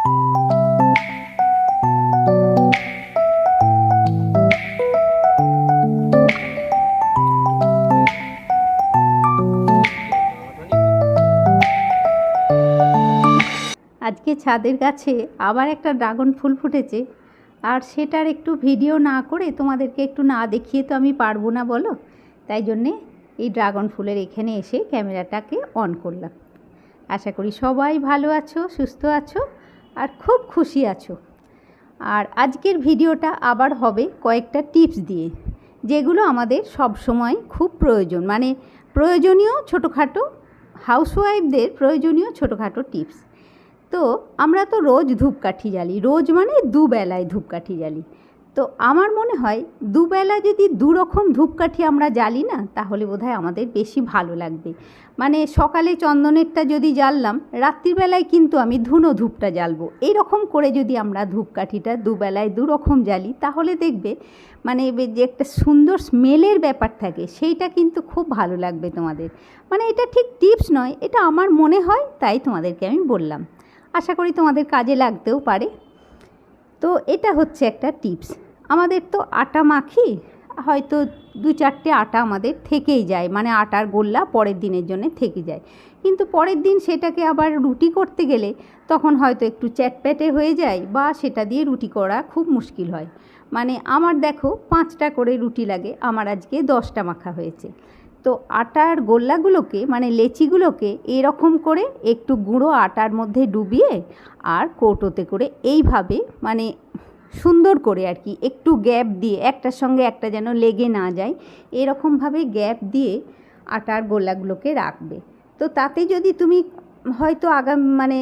আজকে ছাদের গাছে আবার একটা ড্রাগন ফুল ফুটেছে, আর সেটার একটু ভিডিও না করে তোমাদেরকে একটু না দেখিয়ে তো আমি পারবো না বলো। তাই জন্যে এই ড্রাগন ফুলের এখানে এসে ক্যামেরাটাকে অন করলাম। আশা করি সবাই ভালো আছো, সুস্থ আছো আর খুব খুশি আছো। আর আজকের ভিডিওটা আবার হবে কয়েকটা টিপস দিয়ে, যেগুলো আমাদের সব সময় খুব প্রয়োজন, মানে প্রয়োজনীয় ছোটোখাটো হাউসওয়াইফদের প্রয়োজনীয় ছোটোখাটো টিপস। তো আমরা তো রোজ ধূপকাঠি জ্বালি, রোজ মানে দুবেলায় ধূপকাঠি জ্বালি। তো আমার মনে হয় দুবেলা যদি দুরকম ধূপকাঠি আমরা জ্বালি না, তাহলে বোধহয় আমাদের বেশি ভালো লাগবে। মানে সকালে চন্দনেরটা যদি জ্বাললাম, রাত্রিবেলায় কিন্তু আমি ধুনো ধূপটা জ্বালবো। এইরকম করে যদি আমরা ধূপকাঠিটা দুবেলায় দুরকম জ্বালি, তাহলে দেখবে মানে যে একটা সুন্দর স্মেলের ব্যাপার থাকে, সেইটা কিন্তু খুব ভালো লাগবে তোমাদের। মানে এটা ঠিক টিপস নয়, এটা আমার মনে হয়, তাই তোমাদেরকে আমি বললাম। আশা করি তোমাদের কাজে লাগতেও পারে। তো এটা হচ্ছে একটা টিপস। আমাদের তো আটা মাখি, হয়তো 2-4টে আটা আমাদের থেকেই যায়, মানে আটার গোল্লা পরের দিনের জন্য থেকে যায়। কিন্তু পরের দিন সেটাকে আবার রুটি করতে গেলে তখন হয়তো একটু চ্যাটপ্যাটে হয়ে যায়, বা সেটা দিয়ে রুটি করা খুব মুশকিল হয়। মানে আমার দেখো 5টা করে রুটি লাগে, আমার আজকে 10টা মাখা হয়েছে। তো আটার গোল্লাগুলোকে মানে লেচিগুলোকে এরকম করে একটু গুঁড়ো আটার মধ্যে ডুবিয়ে আর কৌটোতে করে এইভাবে মানে সুন্দর করে আর কি একটু গ্যাপ দিয়ে, একটার সঙ্গে একটা যেন লেগে না যায়, এরকমভাবে গ্যাপ দিয়ে আটার গোল্লাগুলোকে রাখবে। তো তাতে যদি তুমি হয়তো মানে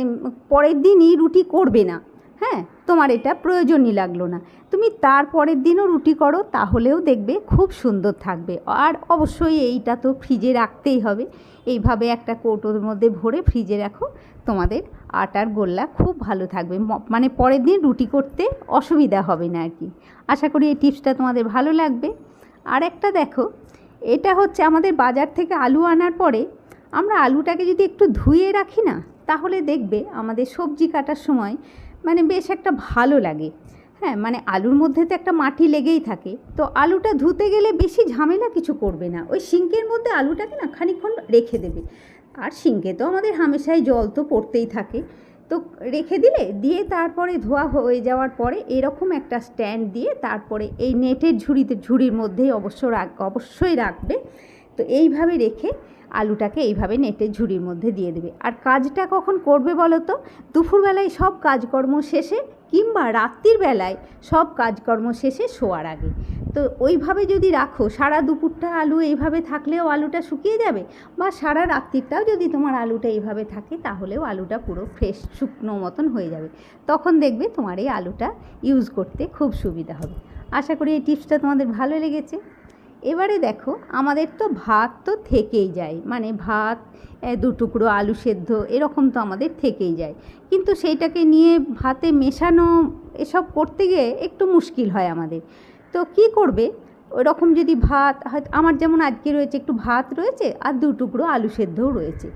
পরের দিনই রুটি করবে না, হ্যাঁ, তোমার এটা প্রয়োজনই লাগলো না, তুমি তার পরের দিনও রুটি করো, তাহলেও দেখবে খুব সুন্দর থাকবে। আর অবশ্যই এইটা তো ফ্রিজে রাখতেই হবে। এইভাবে একটা কৌটোর মধ্যে ভরে ফ্রিজে রাখো, তোমাদের আটার গোল্লা খুব ভালো থাকবে, মানে পরের দিন রুটি করতে অসুবিধা হবে না আর কি। আশা করি এই টিপসটা তোমাদের ভালো লাগবে। আর একটা দেখো, এটা হচ্ছে আমাদের বাজার থেকে আলু আনার পরে আমরা আলুটাকে যদি একটু ধুয়ে রাখি না, তাহলে দেখবে আমাদের সবজি কাটার সময় মানে বেশ একটা ভালো লাগে। হ্যাঁ, মানে আলুর মধ্যে তো একটা মাটি লেগেই থাকে, তো আলুটা ধুতে গেলে বেশি ঝামেলা কিছু করবে না, ওই সিঙ্কের মধ্যে আলুটাকে না খানিকক্ষণ রেখে দেবে। আর সিঙ্কে তো আমাদের হামেশাই জল তো পড়তেই থাকে, তো রেখে দিয়ে তারপরে ধোয়া হয়ে যাওয়ার পরে এরকম একটা স্ট্যান্ড দিয়ে তারপরে এই নেটের ঝুড়ির মধ্যেই অবশ্যই রাখবে। তো এইভাবে রেখে আলুটাকে এইভাবে নেটের ঝুড়ির মধ্যে দিয়ে দেবে। আর কাজটা কখন করবে বলো তো? দুপুরবেলায় সব কাজকর্ম শেষে, কিংবা রাত্রির বেলায় সব কাজকর্ম শেষে শোয়ার আগে। তো ওইভাবে যদি রাখো, সারা দুপুরটা আলু এইভাবে থাকলেও আলুটা শুকিয়ে যাবে, বা সারা রাত্রিটাও যদি তোমার আলুটা এইভাবে থাকে, তাহলেও আলুটা পুরো ফ্রেশ শুকনো মতন হয়ে যাবে। তখন দেখবে তোমার এই আলুটা ইউজ করতে খুব সুবিধা হবে। আশা করি এই টিপসটা তোমাদের ভালো লেগেছে। এবারে দেখো, আমাদের তো ভাত তো থেকেই যায়, মানে ভাত 2 টুকরো আলু সেদ্ধ এরকম তো আমাদের থেকেই যায়, কিন্তু সেইটাকে নিয়ে ভাতে মেশানো এসব করতে গিয়ে একটু মুশকিল হয় আমাদের। তো কি করবে, ওরকম যদি ভাত হয়তো আমার যেমন আজকে রয়েছে, একটু ভাত রয়েছে আর 2 টুকরো আলু সেদ্ধও রয়েছে,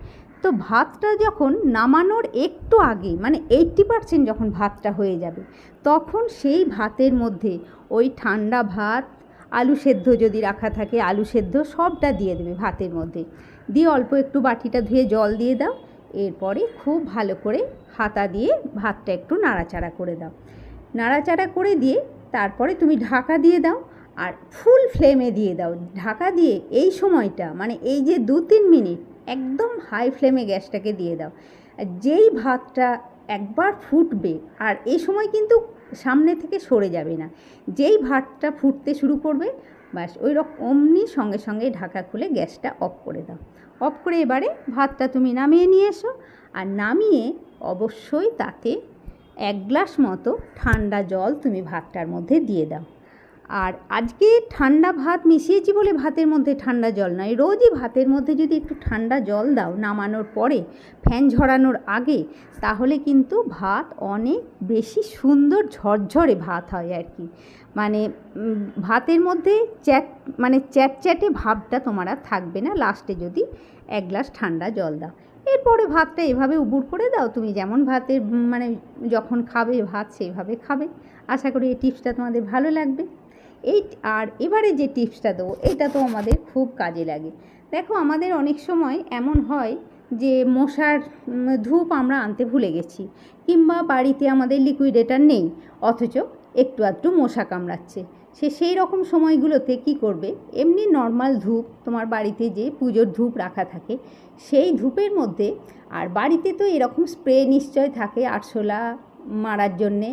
তো ভাতটা যখন নামানোর একটু আগে, মানে 80% যখন ভাতটা হয়ে যাবে, তখন সেই ভাতের মধ্যে ওই ঠান্ডা ভাত, আলু সেদ্ধ যদি রাখা থাকে আলু সেদ্ধ সবটা দিয়ে দেবে ভাতের মধ্যে, দিয়ে অল্প একটু বাটিটা ধুয়ে জল দিয়ে দাও। এরপরে খুব ভালো করে হাতা দিয়ে ভাতটা একটু নাড়াচাড়া করে দাও। নাড়াচাড়া করে দিয়ে তারপরে তুমি ঢাকা দিয়ে দাও, আর ফুল ফ্লেমে দিয়ে দাও। ঢাকা দিয়ে এই সময়টা, মানে এই যে 2-3 মিনিট একদম হাই ফ্লেমে গ্যাসটাকে দিয়ে দাও। আর যেই ভাতটা একবার ফুটবে, আর এই সময় কিন্তু সামনে থেকে সরে যাবে না, যেই ভাতটা ফুটতে শুরু করবে, ব্যাস ওই অমনি সঙ্গে সঙ্গে ঢাকা খুলে গ্যাসটা অফ করে দাও। অফ করে এবারে ভাতটা তুমি নামিয়ে নিয়ে এসো, আর নামিয়ে অবশ্যই তাতে 1 গ্লাস মতো ঠান্ডা জল তুমি ভাতটার মধ্যে দিয়ে দাও। আর আজকে ঠান্ডা ভাত মিশিয়েছি বলে ভাতের মধ্যে ঠান্ডা জল নয়, রোজই ভাতের মধ্যে যদি একটু ঠান্ডা জল দাও নামানোর পরে, ফ্যান ঝরানোর আগে, তাহলে কিন্তু ভাত অনেক বেশি সুন্দর ঝরঝরে ভাত হয় আর কি। মানে ভাতের মধ্যে চ্যাটচ্যাটে ভাবটা তোমার আর থাকবে না লাস্টে যদি 1 গ্লাস ঠান্ডা জল দাও। এরপরে ভাতটা এভাবে উবুর করে দাও, তুমি যেমন ভাতের মানে যখন খাবে ভাত সেইভাবে খাবে। আশা করি এই টিপসটা তোমাদের ভালো লাগবে। আর এবারে যে টিপসটা দেবো এটা তো আমাদের খুব কাজে লাগে। দেখো আমাদের অনেক সময় এমন হয় যে মশার ধূপ আমরা আনতে ভুলে গেছি, কিংবা বাড়িতে আমাদের লিকুইডেটার নেই, অথচ একটু আধটু মশা কামড়াচ্ছে। সেই রকম সময়গুলোতে কি করবে, এমনি নর্মাল ধূপ তোমার বাড়িতে যে পুজোর ধূপ রাখা থাকে সেই ধূপের মধ্যে, আর বাড়িতে তো এরকম স্প্রে নিশ্চয় থাকে আরশোলা মারার জন্যে,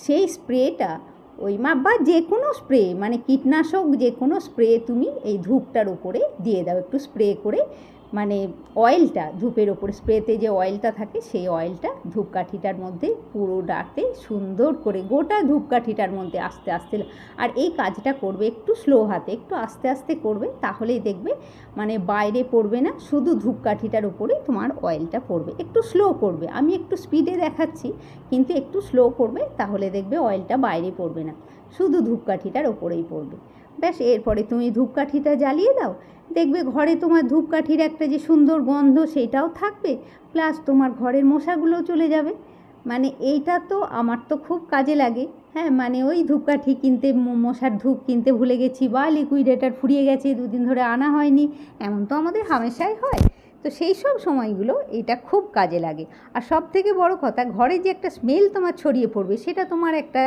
সেই স্প্রেটা বা যে কোনো স্প্রে মানে কীটনাশক যে কোনো স্প্রে তুমি এই ধূপটার ওপরে দিয়ে দাও, একটু স্প্রে করে, মানে অয়েলটা ধূপের ওপরে স্প্রেতে যে অয়েলটা থাকে সেই অয়েলটা ধূপকাঠিটার মধ্যে পুরো ডাটে সুন্দর করে গোটা ধূপকাঠিটার মধ্যে আস্তে আস্তে। আর এই কাজটা করবে একটু স্লো হাতে, একটু আস্তে আস্তে করবে, তাহলেই দেখবে মানে বাইরে পড়বে না, শুধু ধূপকাঠিটার উপরে তোমার অয়েলটা পড়বে। একটু স্লো করবে, আমি একটু স্পিডে দেখাচ্ছি কিন্তু একটু স্লো করবে, তাহলে দেখবে অয়েলটা বাইরে পড়বে না, শুধু ধূপকাঠিটার ওপরেই পড়বে। ব্যাস, এরপরে তুমি ধূপকাঠিটা জ্বালিয়ে দাও, দেখবে ঘরে তোমার ধূপকাঠির একটা যে সুন্দর গন্ধ সেটাও থাকবে, প্লাস তোমার ঘরের মশাগুলোও চলে যাবে। মানে এইটা তো আমার তো খুব কাজে লাগে। হ্যাঁ, মানে ওই ধূপকাঠি কিনতে, মশার ধূপ কিনতে ভুলে গেছি, বা লিকুইডেটার ফুরিয়ে গেছে, 2 দিন ধরে আনা হয়নি, এমন তো আমাদের হামেশাই হয়। তো সেই সব সময়গুলো এটা খুব কাজে লাগে। আর সব থেকে বড় কথা, ঘরে যে একটা স্মেল তোমার ছড়িয়ে পড়বে, সেটা তোমার একটা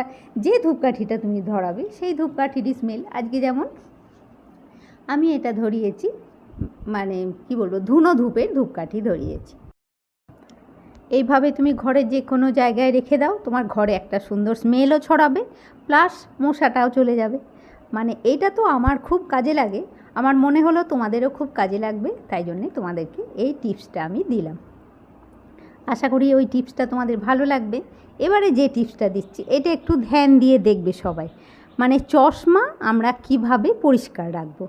যে ধূপকাঠিটা তুমি ধরাবে সেই ধূপকাঠিরই স্মেল। আজকে যেমন আমি এটা ধরিয়েছি, মানে কি বলবো, ধুনো ধূপের ধূপকাঠি ধরিয়েছি। এইভাবে তুমি ঘরের যে কোনো জায়গায় রেখে দাও, তোমার ঘরে একটা সুন্দর স্মেলও ছড়াবে, প্লাস মশাটাও চলে যাবে। মানে এইটা তো আমার খুব কাজে লাগে, আমার মনে হলো তোমাদেরও খুব কাজে লাগবে, তাই জন্যে তোমাদেরকে এই টিপসটা আমি দিলাম। আশা করি ওই টিপসটা তোমাদের ভালো লাগবে। এবারে যে টিপসটা দিচ্ছি এটা একটু ধ্যান দিয়ে দেখবে সবাই। মানে চশমা আমরা কিভাবে পরিষ্কার রাখবো।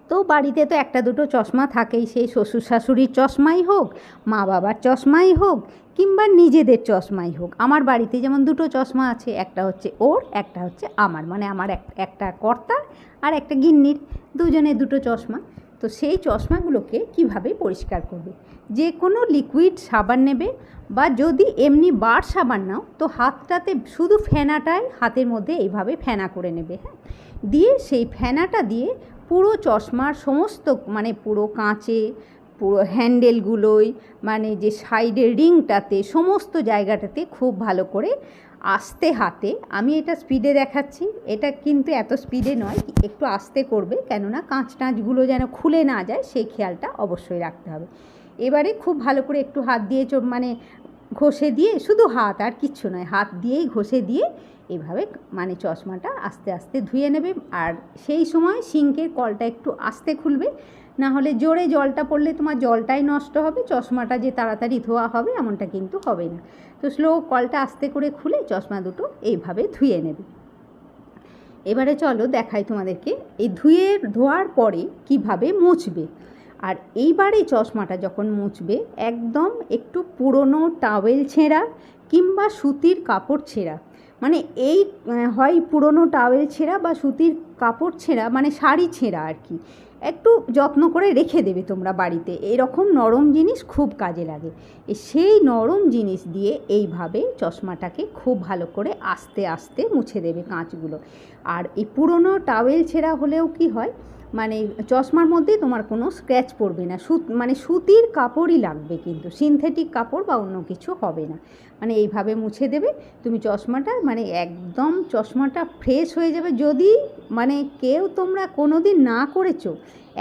তো বাড়িতে তো একটা দুটো চশমা থাকেই, সেই শ্বশুর শাশুড়ির চশমাই হোক, মা বাবার চশমাই হোক, কিংবা নিজেদের চশমাই হোক। আমার বাড়িতে যেমন দুটো চশমা আছে, একটা হচ্ছে ওর, একটা হচ্ছে আমার, মানে আমার একটা কর্তার আর একটা গিন্নির, দুজনের দুটো চশমা। তো সেই চশমাগুলোকে কিভাবে পরিষ্কার করবে, যে কোনো লিকুইড সাবান নেবে, বা যদি এমনি বার সাবান নাও তো হাতটাতে শুধু ফেনাটাই হাতের মধ্যে এইভাবে ফেনা করে নেবে। হ্যাঁ, দিয়ে সেই ফেনাটা দিয়ে পুরো চশমার সমস্ত, মানে পুরো কাঁচে, পুরো হ্যান্ডেলগুলোই, মানে যে সাইডের রিংটাতে, সমস্ত জায়গাটাতে খুব ভালো করে আস্তে হাতে, আমি এটা স্পিডে দেখাচ্ছি, এটা কিন্তু এত স্পিডে নয়, একটু আস্তে করবে, কেননা কাঁচ টাঁচগুলো যেন খুলে না যায় সেই খেয়ালটা অবশ্যই রাখতে হবে। এবারে খুব ভালো করে একটু হাত দিয়ে মানে ঘষে দিয়ে, শুধু হাত আর কিচ্ছু নয়, হাত দিয়েই ঘষে দিয়ে এভাবে মানে চশমাটা আস্তে আস্তে ধুয়ে নেবে। আর সেই সময় সিঙ্কের কলটা একটু আস্তে খুলবে, না হলে জোরে জলটা পড়লে তোমার জলটাই নষ্ট হবে, চশমাটা যে তাড়াতাড়ি ধোয়া হবে এমনটা কিন্তু হবে না। তো স্লো কলটা আস্তে করে খুলে চশমা দুটো এইভাবে ধুয়ে নেবে। এবারে চলো দেখাই তোমাদেরকে এই ধোয়ার পরে কিভাবে মুছবে। আর এইবারে চশমাটা যখন মুছবে, একদম একটু পুরনো টাওয়েল ছেঁড়া কিংবা সুতির কাপড় ছেঁড়া, মানে এই হয় পুরনো টাওয়েল ছেঁড়া বা সুতির কাপড় ছেঁড়া, মানে শাড়ি ছেঁড়া আর কি, একটু যত্ন করে রেখে দেবে তোমরা বাড়িতে। এরকম নরম জিনিস খুব কাজে লাগে। সেই নরম জিনিস দিয়ে এইভাবে চশমাটাকে খুব ভালো করে আস্তে আস্তে মুছে দেবে কাঁচগুলো। আর এই পুরনো টাওয়েল ছেঁড়া হলেও কি হয়, মানে চশমার মধ্যে তোমার কোনো স্ক্র্যাচ পড়বে না, মানে সুতির কাপড়ই লাগবে, কিন্তু সিনথেটিক কাপড় বা অন্য কিছু হবে না। মানে এইভাবে মুছে দেবে তুমি চশমাটা, মানে একদম চশমাটা ফ্রেশ হয়ে যাবে। যদি মানে কেউ তোমরা কোনো দিন না করেছো,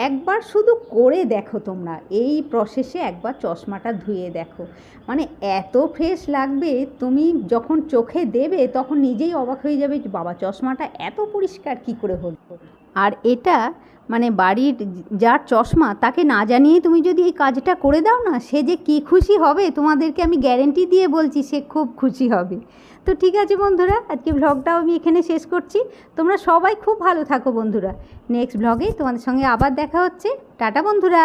একবার শুধু করে দেখো, তোমরা এই প্রসেসে একবার চশমাটা ধুয়ে দেখো, মানে এত ফ্রেশ লাগবে, তুমি যখন চোখে দেবে তখন নিজেই অবাক হয়ে যাবে, বাবা চশমাটা এত পরিষ্কার কী করে হলো। আর এটা মানে বাড়ির যার চশমা তাকে না জানিয়ে তুমি যদি এই কাজটা করে দাও না, সে যে কী খুশি হবে তোমাদেরকে আমি গ্যারেন্টি দিয়ে বলছি, সে খুব খুশি হবে। তো ঠিক আছে বন্ধুরা, আজকে ভ্লগটাও আমি এখানে শেষ করছি। তোমরা সবাই খুব ভালো থাকো বন্ধুরা। নেক্সট ভ্লগে তোমাদের সঙ্গে আবার দেখা হচ্ছে। টাটা বন্ধুরা।